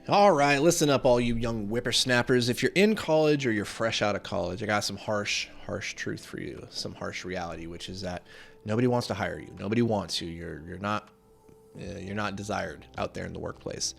All right, listen up, all you young whippersnappers. If you're in college or you're fresh out of college, I got some harsh truth for you. Some harsh reality, which is that nobody wants to hire you. Nobody wants you. You're not desired out there in the workplace.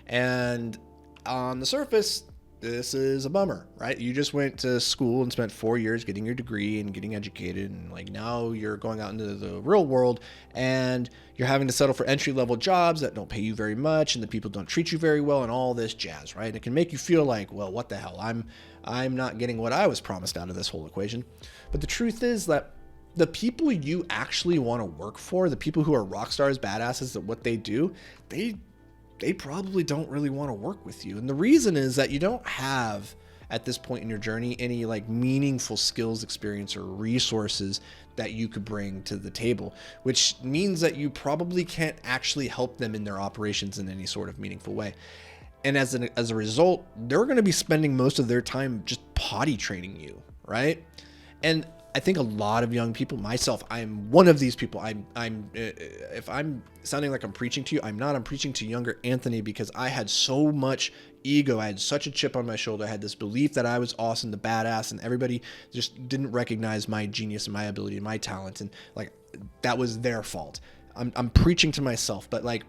And on the surface, this is a bummer, right? You just went to school and spent 4 years getting your degree and getting educated, and like now you're going out into the real world and you're having to settle for entry-level jobs that don't pay you very much, and the people don't treat you very well, and all this jazz, right? It can make you feel like, well, what the hell? I'm not getting what I was promised out of this whole equation. But the truth is that the people you actually want to work for, the people who are rock stars, badasses at what they do, they probably don't really want to work with you. And the reason is that you don't have, at this point in your journey, any like meaningful skills, experience, or resources that you could bring to the table, which means that you probably can't actually help them in their operations in any sort of meaningful way. And as a result, they're going to be spending most of their time just potty training you, right? And I think a lot of young people, myself, I'm one of these people. If I'm sounding like I'm preaching to you, I'm not. I'm preaching to younger Anthony because I had so much ego. I had such a chip on my shoulder. I had this belief that I was awesome, the badass, and everybody just didn't recognize my genius and my ability and my talent. And like, that was their fault. I'm preaching to myself, but like,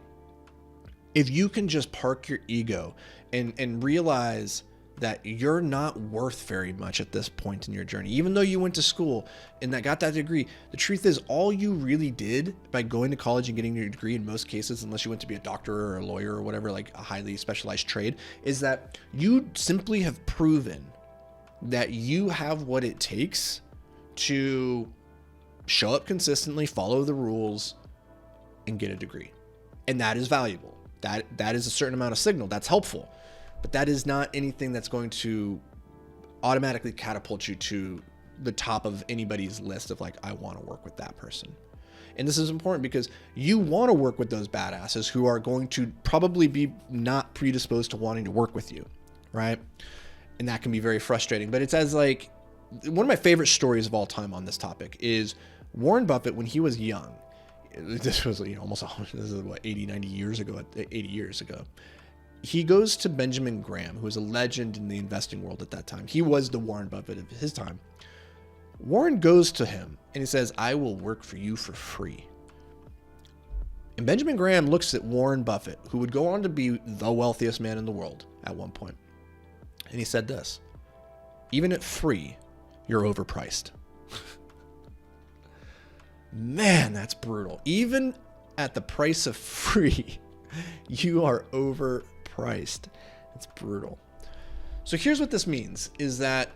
if you can just park your ego and realize that you're not worth very much at this point in your journey, even though you went to school and that got that degree. The truth is, all you really did by going to college and getting your degree, in most cases, unless you went to be a doctor or a lawyer or whatever, like a highly specialized trade, is that you simply have proven that you have what it takes to show up consistently, follow the rules, and get a degree. And that is valuable. That is a certain amount of signal. That's helpful. But that is not anything that's going to automatically catapult you to the top of anybody's list of like, I want to work with that person. And this is important because you want to work with those badasses who are going to probably be not predisposed to wanting to work with you, right? And that can be very frustrating. But it's as like, one of my favorite stories of all time on this topic is Warren Buffett when he was young. This was, almost, this is what, 80 years ago. He goes to Benjamin Graham, who was a legend in the investing world at that time. He was the Warren Buffett of his time. Warren goes to him and he says, I will work for you for free. And Benjamin Graham looks at Warren Buffett, who would go on to be the wealthiest man in the world at one point. And he said this, even at free, you're overpriced. Man, that's brutal. Even at the price of free, you are overpriced. It's brutal. So here's what this means is that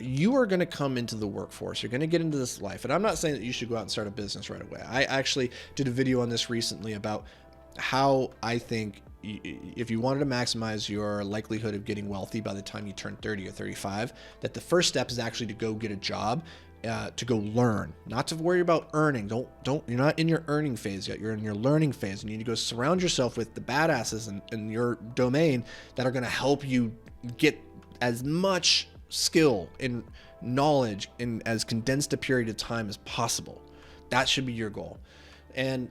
you are going to come into the workforce. You're going to get into this life. And I'm not saying that you should go out and start a business right away. I actually did a video on this recently about how I think if you wanted to maximize your likelihood of getting wealthy by the time you turn 30 or 35, that the first step is actually to go get a job. To go learn, not to worry about earning. You're not in your earning phase yet. You're in your learning phase, and you need to go surround yourself with the badasses in your domain that are going to help you get as much skill and knowledge in as condensed a period of time as possible. That should be your goal. And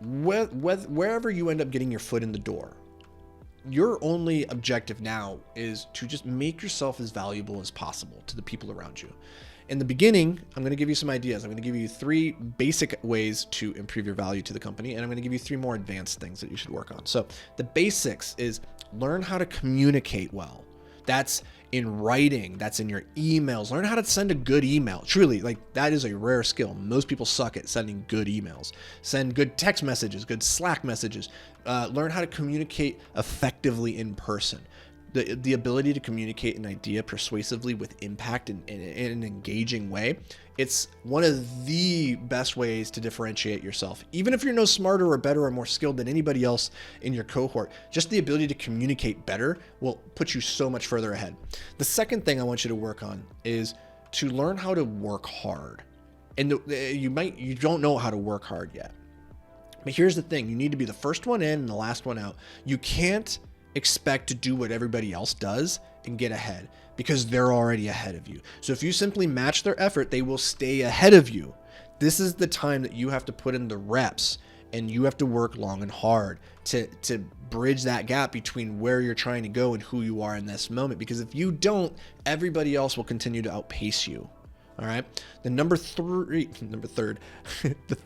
wherever you end up getting your foot in the door, your only objective now is to just make yourself as valuable as possible to the people around you. In the beginning, I'm going to give you some ideas. I'm going to give you 3 basic ways to improve your value to the company, and I'm going to give you 3 more advanced things that you should work on. So the basics is learn how to communicate well. That's in writing. That's in your emails. Learn how to send a good email. Truly, like that is a rare skill. Most people suck at sending good emails. Send good text messages, good Slack messages. Learn how to communicate effectively in person. The ability to communicate an idea persuasively with impact in an engaging way, it's one of the best ways to differentiate yourself. Even if you're no smarter or better or more skilled than anybody else in your cohort, just the ability to communicate better will put you so much further ahead. The second thing I want you to work on is to learn how to work hard. And you don't know how to work hard yet. But here's the thing, you need to be the first one in and the last one out. You can't expect to do what everybody else does and get ahead because they're already ahead of you. So if you simply match their effort, they will stay ahead of you. This is the time that you have to put in the reps and you have to work long and hard to bridge that gap between where you're trying to go and who you are in this moment. Because if you don't, everybody else will continue to outpace you. All right. The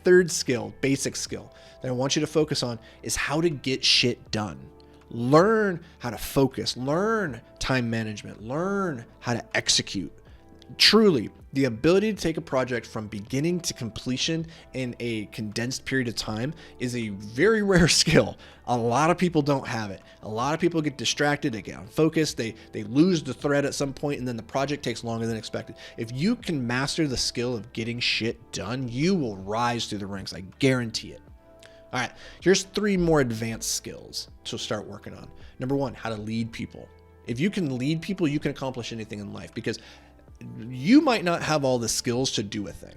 third skill, basic skill that I want you to focus on is how to get shit done. Learn how to focus, learn time management, learn how to execute. Truly, the ability to take a project from beginning to completion in a condensed period of time is a very rare skill. A lot of people don't have it. A lot of people get distracted, they get unfocused, they lose the thread at some point, and then the project takes longer than expected. If you can master the skill of getting shit done, you will rise through the ranks. I guarantee it. All right, here's 3 more advanced skills to start working on. Number 1, how to lead people. If you can lead people, you can accomplish anything in life, because you might not have all the skills to do a thing,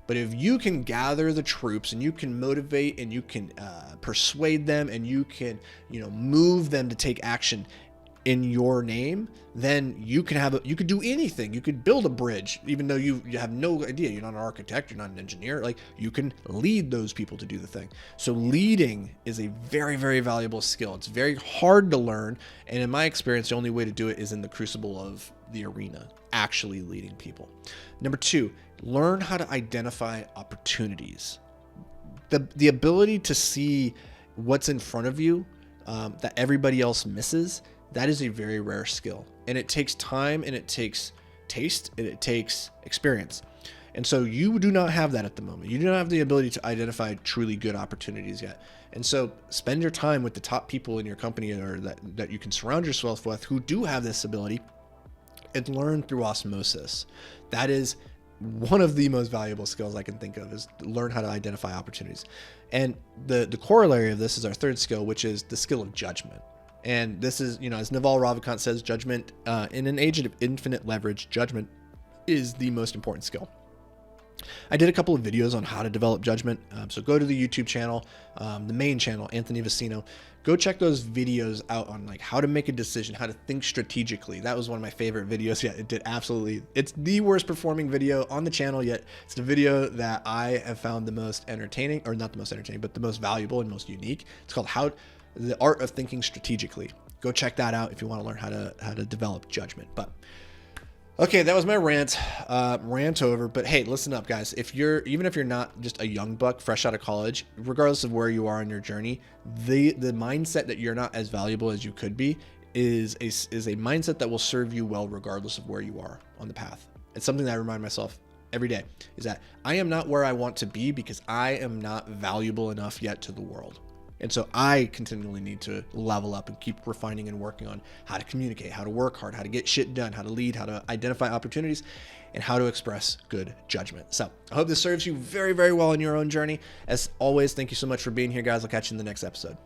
but if you can gather the troops and you can motivate and you can persuade them and you can, move them to take action in your name, then you could do anything. You could build a bridge, even though you have no idea. You're not an architect, you're not an engineer. Like, you can lead those people to do the thing. So leading is a very, very valuable skill. It's very hard to learn. And in my experience, the only way to do it is in the crucible of the arena, actually leading people. Number 2, learn how to identify opportunities. The ability to see what's in front of you that everybody else misses. That is a very rare skill, and it takes time, and it takes taste, and it takes experience. And so you do not have that at the moment. You do not have the ability to identify truly good opportunities yet. And so spend your time with the top people in your company, or that you can surround yourself with, who do have this ability, and learn through osmosis. That is one of the most valuable skills I can think of, is learn how to identify opportunities. And the corollary of this is our 3rd skill, which is the skill of judgment. And this is, as Naval Ravikant says, judgment, in an age of infinite leverage, judgment is the most important skill. I did a couple of videos on how to develop judgment. So go to the YouTube channel, the main channel, Anthony Vicino. Go check those videos out on like how to make a decision, how to think strategically. That was one of my favorite videos. Yeah, it's the worst performing video on the channel yet. It's the video that I have found the most entertaining, or not the most entertaining, but the most valuable and most unique. It's called The Art of Thinking Strategically. Go check that out if you want to learn how to develop judgment. But okay, that was my rant over. But hey, listen up, guys. Even if you're not just a young buck fresh out of college, regardless of where you are in your journey, the mindset that you're not as valuable as you could be is a mindset that will serve you well regardless of where you are on the path. It's something that I remind myself every day, is that I am not where I want to be because I am not valuable enough yet to the world. And so I continually need to level up and keep refining and working on how to communicate, how to work hard, how to get shit done, how to lead, how to identify opportunities, and how to express good judgment. So I hope this serves you very, very well in your own journey. As always, thank you so much for being here, guys. I'll catch you in the next episode.